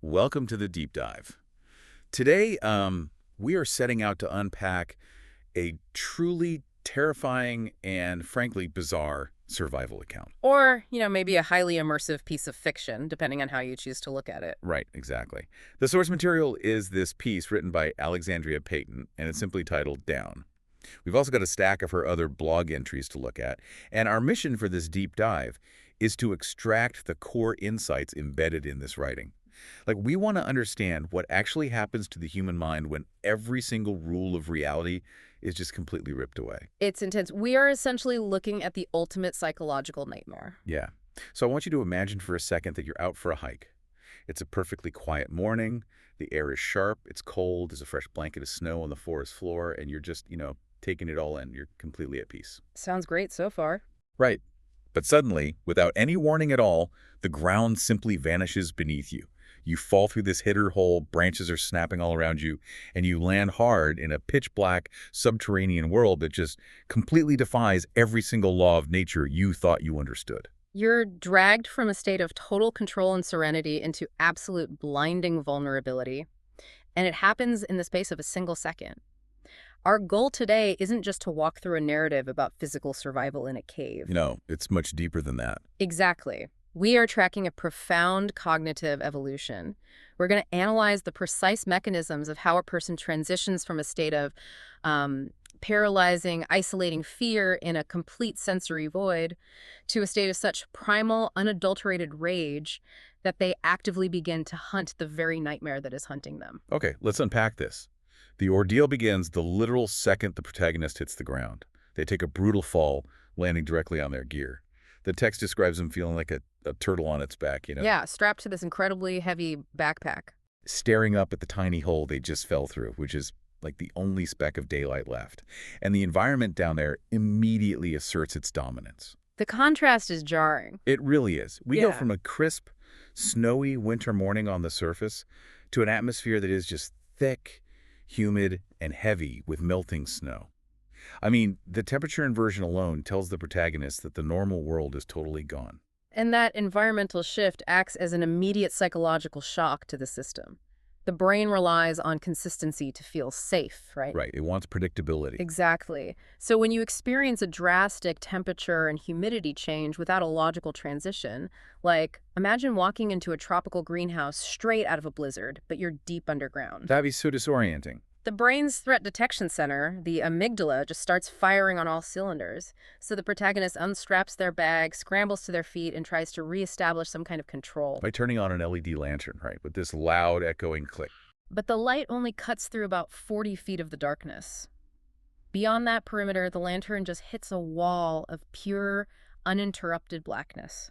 Welcome to the deep dive. Today, we are setting out to unpack a truly terrifying and frankly bizarre survival account. Or, maybe a highly immersive piece of fiction, depending on how you choose to look at it. Right, exactly. The source material is this piece written by Alexandria Payton, and it's simply titled Down. We've also got a stack of her other blog entries to look at, and our mission for this deep dive is to extract the core insights embedded in this writing. Like, we want to understand what actually happens to the human mind when every single rule of reality is just completely ripped away. It's intense. We are essentially looking at the ultimate psychological nightmare. Yeah. So I want you to imagine for a second that you're out for a hike. It's a perfectly quiet morning. The air is sharp. It's cold. There's a fresh blanket of snow on the forest floor, and you're just, taking it all in. You're completely at peace. Sounds great so far. Right. But suddenly, without any warning at all, the ground simply vanishes beneath you. You fall through this hitter hole, branches are snapping all around you, and you land hard in a pitch-black subterranean world that just completely defies every single law of nature you thought you understood. You're dragged from a state of total control and serenity into absolute blinding vulnerability. And it happens in the space of a single second. Our goal today isn't just to walk through a narrative about physical survival in a cave. It's much deeper than that. Exactly. We are tracking a profound cognitive evolution. We're going to analyze the precise mechanisms of how a person transitions from a state of paralyzing, isolating fear in a complete sensory void to a state of such primal, unadulterated rage that they actively begin to hunt the very nightmare that is hunting them. Okay, let's unpack this. The ordeal begins the literal second the protagonist hits the ground. They take a brutal fall, landing directly on their gear. The text describes them feeling like a turtle on its back, Yeah, strapped to this incredibly heavy backpack. staring up at the tiny hole they just fell through, which is like the only speck of daylight left. And the environment down there immediately asserts its dominance. The contrast is jarring. It really is. We go Yeah. from a crisp, snowy winter morning on the surface to an atmosphere that is just thick, humid, and heavy with melting snow. I mean, the temperature inversion alone tells the protagonist that the normal world is totally gone. And that environmental shift acts as an immediate psychological shock to the system. The brain relies on consistency to feel safe, right? Right, it wants predictability. Exactly. So when you experience a drastic temperature and humidity change without a logical transition, like imagine walking into a tropical greenhouse straight out of a blizzard, but you're deep underground. That'd be so disorienting. The brain's threat detection center, the amygdala, just starts firing on all cylinders. So the protagonist unstraps their bag, scrambles to their feet, and tries to reestablish some kind of control. By turning on an LED lantern, right, with this loud echoing click. But the light only cuts through about 40 feet of the darkness. Beyond that perimeter, the lantern just hits a wall of pure, uninterrupted blackness.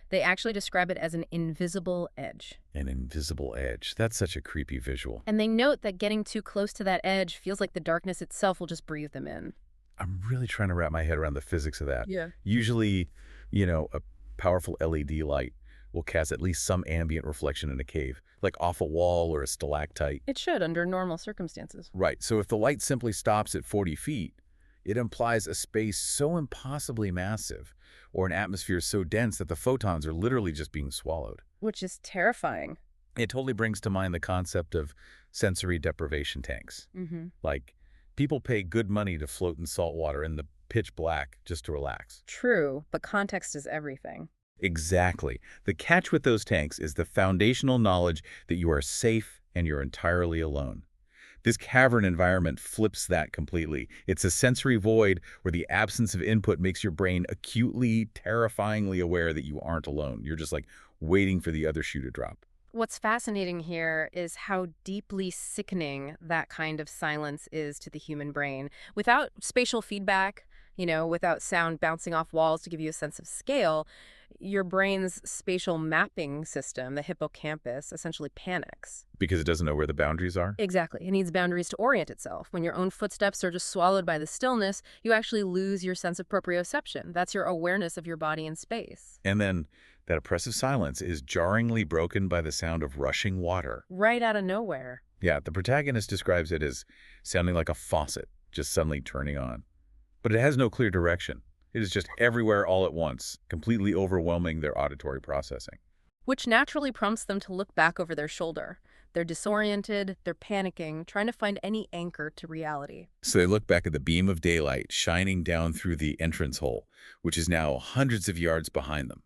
They actually describe it as an invisible edge. An invisible edge. That's such a creepy visual. And they note that getting too close to that edge feels like the darkness itself will just breathe them in. I'm really trying to wrap my head around the physics of that. Yeah. Usually, a powerful LED light will cast at least some ambient reflection in a cave, like off a wall or a stalactite. It should under normal circumstances. Right, so if the light simply stops at 40 feet, it implies a space so impossibly massive or an atmosphere so dense that the photons are literally just being swallowed. Which is terrifying. It totally brings to mind the concept of sensory deprivation tanks. Like, people pay good money to float in salt water in the pitch black just to relax. True, but context is everything. Exactly. The catch with those tanks is the foundational knowledge that you are safe and you're entirely alone. This cavern environment flips that completely. It's a sensory void where the absence of input makes your brain acutely, terrifyingly aware that you aren't alone. You're just like waiting for the other shoe to drop. What's fascinating here is how deeply sickening that kind of silence is to the human brain. Without spatial feedback, without sound bouncing off walls to give you a sense of scale, your brain's spatial mapping system, the hippocampus, essentially panics. Because it doesn't know where the boundaries are? Exactly. It needs boundaries to orient itself. When your own footsteps are just swallowed by the stillness, you actually lose your sense of proprioception. That's your awareness of your body in space. And then that oppressive silence is jarringly broken by the sound of rushing water. Right out of nowhere. Yeah, the protagonist describes it as sounding like a faucet, just suddenly turning on. But it has no clear direction. It is just everywhere all at once, completely overwhelming their auditory processing. which naturally prompts them to look back over their shoulder. They're disoriented, they're panicking, trying to find any anchor to reality. So they look back at the beam of daylight shining down through the entrance hole, which is now hundreds of yards behind them.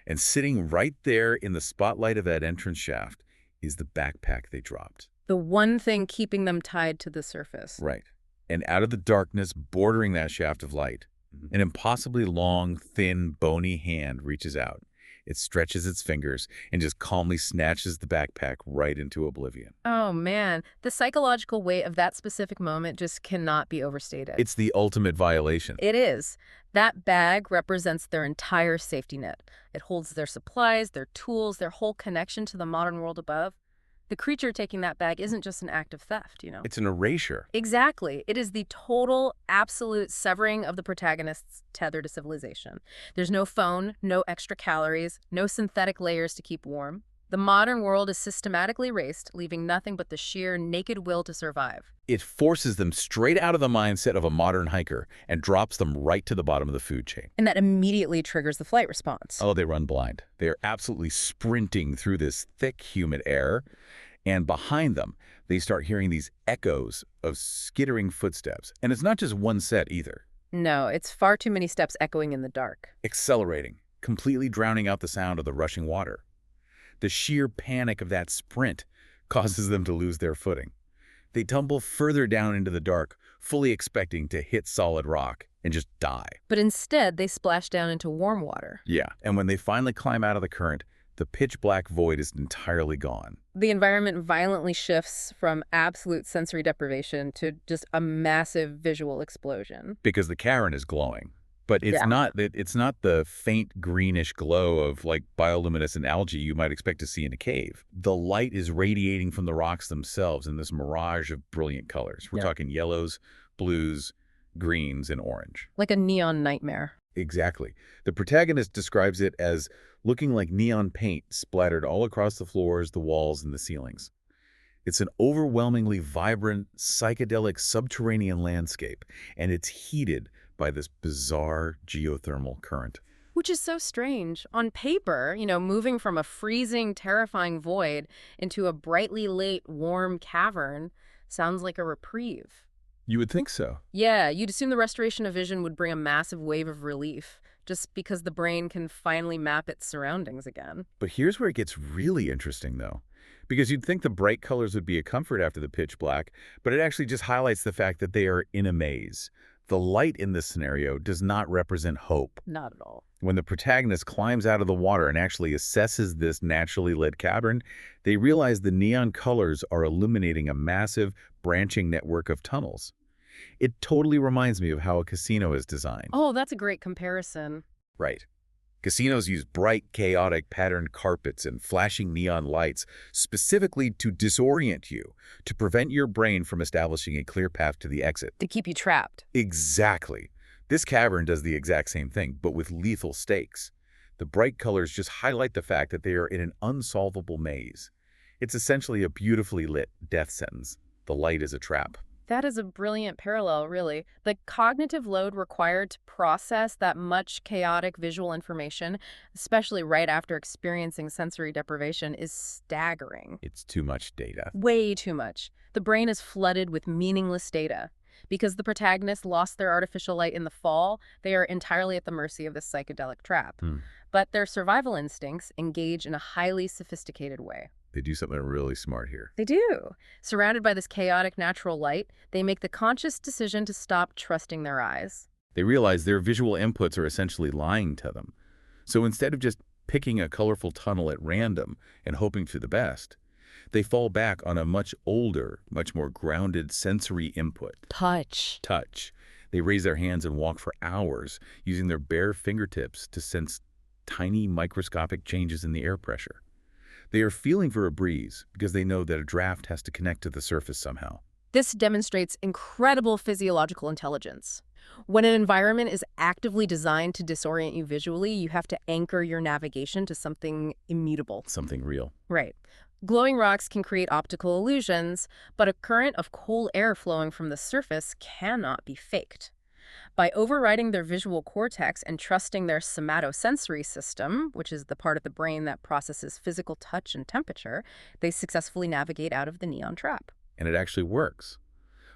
And sitting right there in the spotlight of that entrance shaft is the backpack they dropped. The one thing keeping them tied to the surface. Right. And out of the darkness bordering that shaft of light, an impossibly long, thin, bony hand reaches out. It stretches its fingers and just calmly snatches the backpack right into oblivion. Oh man, the psychological weight of that specific moment just cannot be overstated. It's the ultimate violation. It is. That bag represents their entire safety net. It holds their supplies, their tools, their whole connection to the modern world above. The creature taking that bag isn't just an act of theft, you know. It's an erasure. Exactly. It is the total, absolute severing of the protagonist's tether to civilization. There's no phone, no extra calories, no synthetic layers to keep warm. The modern world is systematically erased, leaving nothing but the sheer naked will to survive. It forces them straight out of the mindset of a modern hiker and drops them right to the bottom of the food chain. And that immediately triggers the flight response. Oh, they run blind. They are absolutely sprinting through this thick, humid air. And behind them, they start hearing these echoes of skittering footsteps. And it's not just one set either. No, it's far too many steps echoing in the dark. Accelerating, completely drowning out the sound of the rushing water. The sheer panic of that sprint causes them to lose their footing. They tumble further down into the dark, fully expecting to hit solid rock and just die. But instead, they splash down into warm water. Yeah, and when they finally climb out of the current, the pitch-black void is entirely gone. The environment violently shifts from absolute sensory deprivation to just a massive visual explosion. Because the cavern is glowing. But it's not the faint greenish glow of like bioluminescent algae you might expect to see in a cave. The light is radiating from the rocks themselves in this mirage of brilliant colors. We're talking yellows, blues, greens, and orange. Like a neon nightmare. Exactly. The protagonist describes it as looking like neon paint splattered all across the floors, the walls, and the ceilings. It's an overwhelmingly vibrant, psychedelic subterranean landscape, and it's heated by this bizarre geothermal current. Which is so strange. On paper, moving from a freezing, terrifying void into a brightly lit, warm cavern sounds like a reprieve. You would think so. Yeah, you'd assume the restoration of vision would bring a massive wave of relief, just because the brain can finally map its surroundings again. But here's where it gets really interesting, though. Because you'd think the bright colors would be a comfort after the pitch black, but it actually just highlights the fact that they are in a maze. The light in this scenario does not represent hope. Not at all. When the protagonist climbs out of the water and actually assesses this naturally lit cavern, they realize the neon colors are illuminating a massive, branching network of tunnels. It totally reminds me of how a casino is designed. Oh, that's a great comparison. Right. Casinos use bright, chaotic, patterned carpets and flashing neon lights specifically to disorient you, to prevent your brain from establishing a clear path to the exit. To keep you trapped. Exactly. This cavern does the exact same thing, but with lethal stakes. The bright colors just highlight the fact that they are in an unsolvable maze. It's essentially a beautifully lit death sentence. The light is a trap. That is a brilliant parallel, really. The cognitive load required to process that much chaotic visual information, especially right after experiencing sensory deprivation, is staggering. It's too much data. Way too much. The brain is flooded with meaningless data. Because the protagonists lost their artificial light in the fall, they are entirely at the mercy of this psychedelic trap. But their survival instincts engage in a highly sophisticated way. They do something really smart here. They do. Surrounded by this chaotic natural light, they make the conscious decision to stop trusting their eyes. They realize their visual inputs are essentially lying to them. So instead of just picking a colorful tunnel at random and hoping for the best, they fall back on a much older, much more grounded sensory input. Touch. Touch. They raise their hands and walk for hours, using their bare fingertips to sense tiny microscopic changes in the air pressure. They are feeling for a breeze because they know that a draft has to connect to the surface somehow. This demonstrates incredible physiological intelligence. When an environment is actively designed to disorient you visually, you have to anchor your navigation to something immutable. Something real. Right. Glowing rocks can create optical illusions, but a current of cool air flowing from the surface cannot be faked. By overriding their visual cortex and trusting their somatosensory system, which is the part of the brain that processes physical touch and temperature, they successfully navigate out of the neon trap. And it actually works.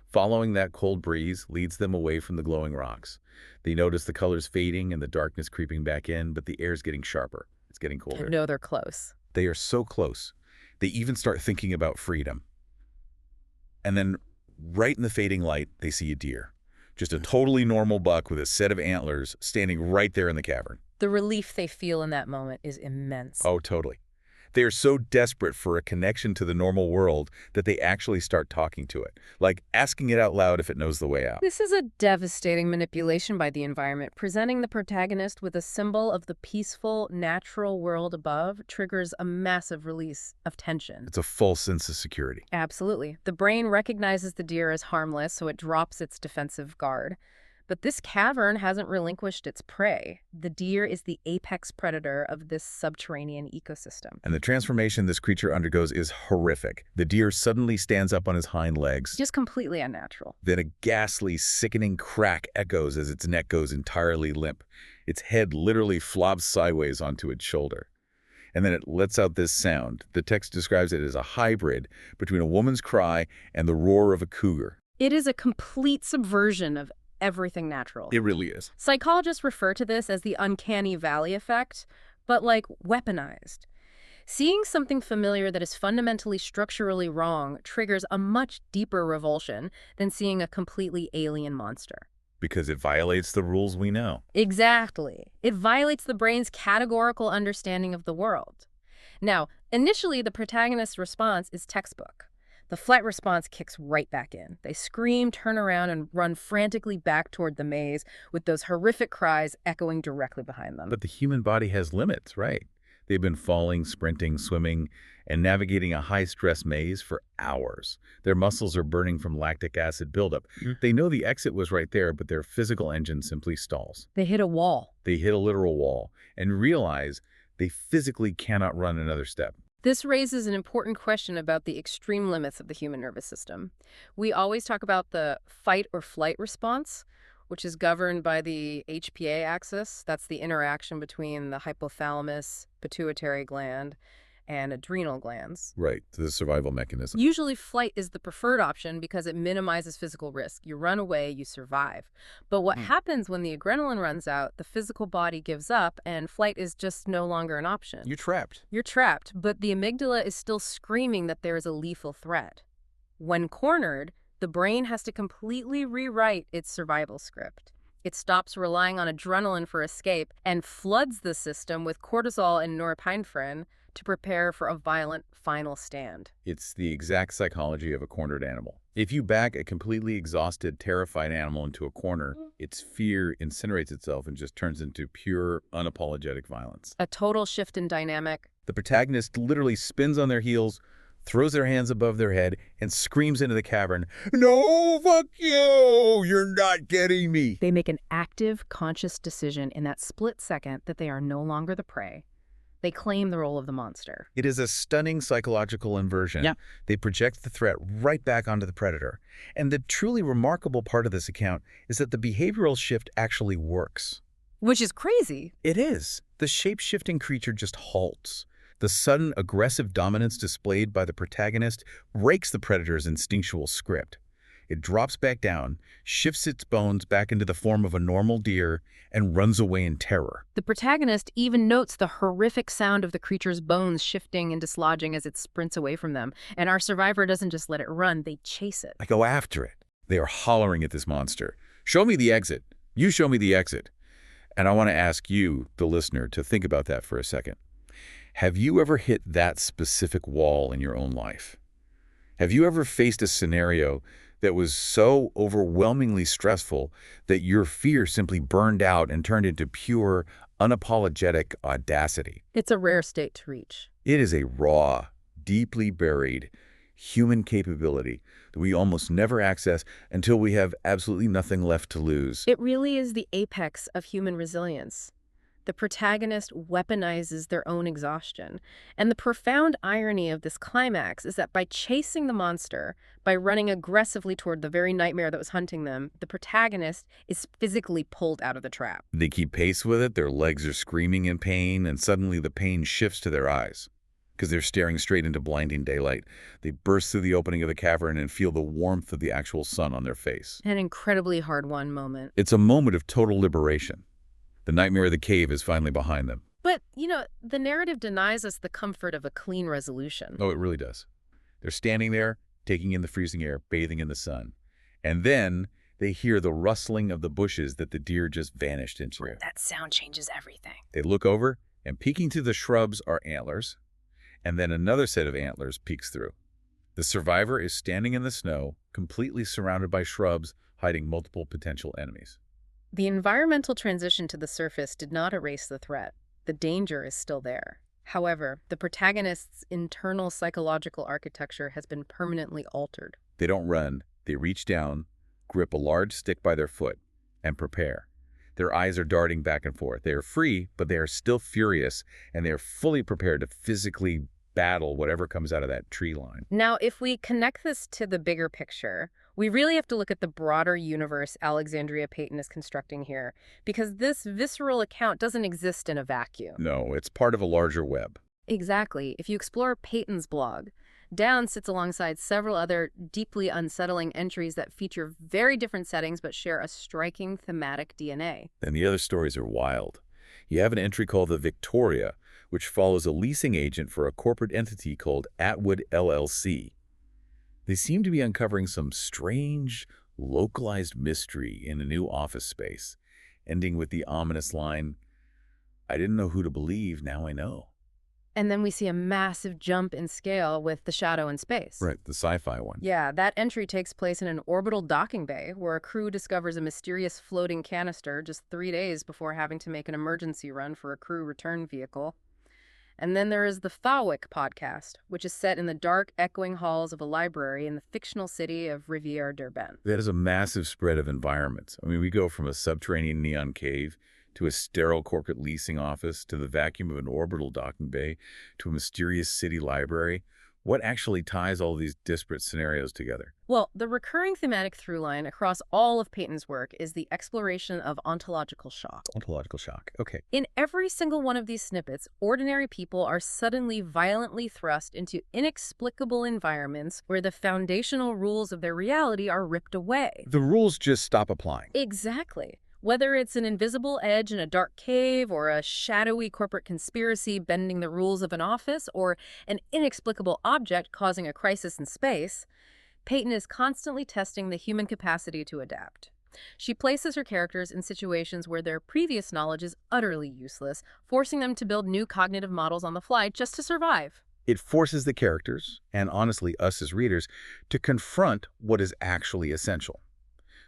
Following that cold breeze leads them away from the glowing rocks. They notice the colors fading and the darkness creeping back in, but the air's getting sharper. It's getting colder. No, they're close. They are so close. They even start thinking about freedom. And then, right in the fading light, they see a deer. Just a totally normal buck with a set of antlers standing right there in the cavern. The relief they feel in that moment is immense. Oh, totally. They are so desperate for a connection to the normal world that they actually start talking to it, like asking it out loud if it knows the way out. This is a devastating manipulation by the environment. Presenting the protagonist with a symbol of the peaceful, natural world above triggers a massive release of tension. It's a false sense of security. Absolutely. The brain recognizes the deer as harmless, so it drops its defensive guard. But this cavern hasn't relinquished its prey. The deer is the apex predator of this subterranean ecosystem. And the transformation this creature undergoes is horrific. The deer suddenly stands up on his hind legs. Just completely unnatural. Then a ghastly, sickening crack echoes as its neck goes entirely limp. Its head literally flops sideways onto its shoulder. And then it lets out this sound. The text describes it as a hybrid between a woman's cry and the roar of a cougar. It is a complete subversion of everything natural. It really is. Psychologists refer to this as the uncanny valley effect, but like weaponized. Seeing something familiar that is fundamentally structurally wrong triggers a much deeper revulsion than seeing a completely alien monster. Because it violates the rules we know. Exactly. It violates the brain's categorical understanding of the world. Now, initially, the protagonist's response is textbook. The flight response kicks right back in. They scream, turn around, and run frantically back toward the maze with those horrific cries echoing directly behind them. But the human body has limits, right? They've been falling, sprinting, swimming, and navigating a high-stress maze for hours. Their muscles are burning from lactic acid buildup. They know the exit was right there, but their physical engine simply stalls. They hit a wall. They hit a literal wall and realize they physically cannot run another step. This raises an important question about the extreme limits of the human nervous system. We always talk about the fight or flight response, which is governed by the HPA axis. That's the interaction between the hypothalamus, pituitary gland, and adrenal glands. Right, the survival mechanism. Usually flight is the preferred option because it minimizes physical risk. You run away, you survive. But what happens when the adrenaline runs out, the physical body gives up, and flight is just no longer an option. You're trapped. You're trapped, but the amygdala is still screaming that there is a lethal threat. When cornered, the brain has to completely rewrite its survival script. It stops relying on adrenaline for escape and floods the system with cortisol and norepinephrine to prepare for a violent final stand. It's the exact psychology of a cornered animal. If you back a completely exhausted, terrified animal into a corner, its fear incinerates itself and just turns into pure, unapologetic violence. A total shift in dynamic. The protagonist literally spins on their heels, throws their hands above their head, and screams into the cavern, "No, fuck you! You're not getting me!" They make an active, conscious decision in that split second that they are no longer the prey. They claim the role of the monster. It is a stunning psychological inversion. Yeah. They project the threat right back onto the predator. And the truly remarkable part of this account is that the behavioral shift actually works. Which is crazy. It is. The shape-shifting creature just halts. The sudden, aggressive dominance displayed by the protagonist breaks the predator's instinctual script. It drops back down, shifts its bones back into the form of a normal deer, and runs away in terror. The protagonist even notes the horrific sound of the creature's bones shifting and dislodging as it sprints away from them. And our survivor doesn't just let it run, they chase it. I go after it. They are hollering at this monster. "Show me the exit. You show me the exit." And I want to ask you, the listener, to think about that for a second. Have you ever hit that specific wall in your own life? Have you ever faced a scenario that was so overwhelmingly stressful that your fear simply burned out and turned into pure, unapologetic audacity? It's a rare state to reach. It is a raw, deeply buried human capability that we almost never access until we have absolutely nothing left to lose. It really is the apex of human resilience. The protagonist weaponizes their own exhaustion. And the profound irony of this climax is that by chasing the monster, by running aggressively toward the very nightmare that was hunting them, the protagonist is physically pulled out of the trap. They keep pace with it, their legs are screaming in pain, and suddenly the pain shifts to their eyes. Because they're staring straight into blinding daylight. They burst through the opening of the cavern and feel the warmth of the actual sun on their face. An incredibly hard-won moment. It's a moment of total liberation. The nightmare of the cave is finally behind them. But, the narrative denies us the comfort of a clean resolution. Oh, it really does. They're standing there, taking in the freezing air, bathing in the sun. And then they hear the rustling of the bushes that the deer just vanished into. That sound changes everything. They look over, and peeking through the shrubs are antlers, and then another set of antlers peeks through. The survivor is standing in the snow, completely surrounded by shrubs, hiding multiple potential enemies. The environmental transition to the surface did not erase the threat. The danger is still there. However, the protagonist's internal psychological architecture has been permanently altered. They don't run. They reach down, grip a large stick by their foot, and prepare. Their eyes are darting back and forth. They are free, but they are still furious, and they are fully prepared to physically battle whatever comes out of that tree line. Now, if we connect this to the bigger picture, we really have to look at the broader universe Alexandria Payton is constructing here, because this visceral account doesn't exist in a vacuum. No, it's part of a larger web. Exactly. If you explore Payton's blog, Down sits alongside several other deeply unsettling entries that feature very different settings but share a striking thematic DNA. And the other stories are wild. You have an entry called the Victoria, which follows a leasing agent for a corporate entity called Atwood LLC. They seem to be uncovering some strange, localized mystery in a new office space, ending with the ominous line, "I didn't know who to believe, now I know." And then we see a massive jump in scale with The Shadow in Space. Right, the sci-fi one. Yeah, that entry takes place in an orbital docking bay where a crew discovers a mysterious floating canister just 3 days before having to make an emergency run for a crew return vehicle. And then there is the Thawick podcast, which is set in the dark, echoing halls of a library in the fictional city of Rivière-d'Urbain. That is a massive spread of environments. I mean, we go from a subterranean neon cave to a sterile corporate leasing office to the vacuum of an orbital docking bay to a mysterious city library. What actually ties all these disparate scenarios together? Well, the recurring thematic through line across all of Payton's work is the exploration of ontological shock. Ontological shock. Okay. In every single one of these snippets, ordinary people are suddenly violently thrust into inexplicable environments where the foundational rules of their reality are ripped away. The rules just stop applying. Exactly. Whether it's an invisible edge in a dark cave or a shadowy corporate conspiracy bending the rules of an office or an inexplicable object causing a crisis in space, Payton is constantly testing the human capacity to adapt. She places her characters in situations where their previous knowledge is utterly useless, forcing them to build new cognitive models on the fly just to survive. It forces the characters, and honestly us as readers, to confront what is actually essential.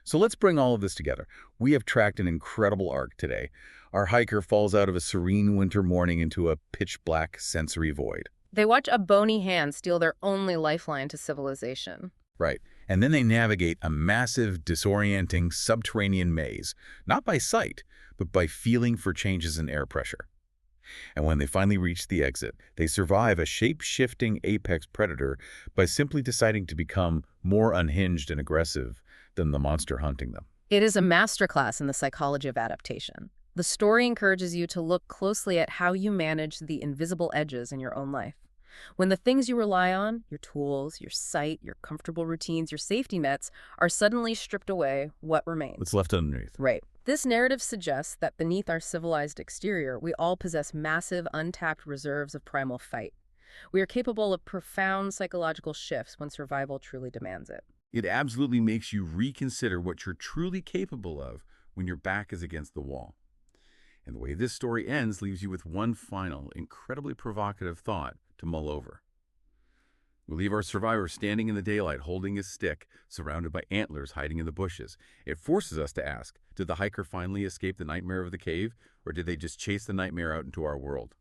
So let's bring all of this together. We have tracked an incredible arc today. Our hiker falls out of a serene winter morning into a pitch-black sensory void. They watch a bony hand steal their only lifeline to civilization. Right. And then they navigate a massive, disorienting, subterranean maze, not by sight, but by feeling for changes in air pressure. And when they finally reach the exit, they survive a shape-shifting apex predator by simply deciding to become more unhinged and aggressive than the monster hunting them. It is a masterclass in the psychology of adaptation. The story encourages you to look closely at how you manage the invisible edges in your own life. When the things you rely on, your tools, your sight, your comfortable routines, your safety nets, are suddenly stripped away, what remains? What's left underneath? Right. This narrative suggests that beneath our civilized exterior, we all possess massive, untapped reserves of primal fight. We are capable of profound psychological shifts when survival truly demands it. It absolutely makes you reconsider what you're truly capable of when your back is against the wall. And the way this story ends leaves you with one final, incredibly provocative thought to mull over. We leave our survivor standing in the daylight holding his stick, surrounded by antlers hiding in the bushes. It forces us to ask, did the hiker finally escape the nightmare of the cave, or did they just chase the nightmare out into our world?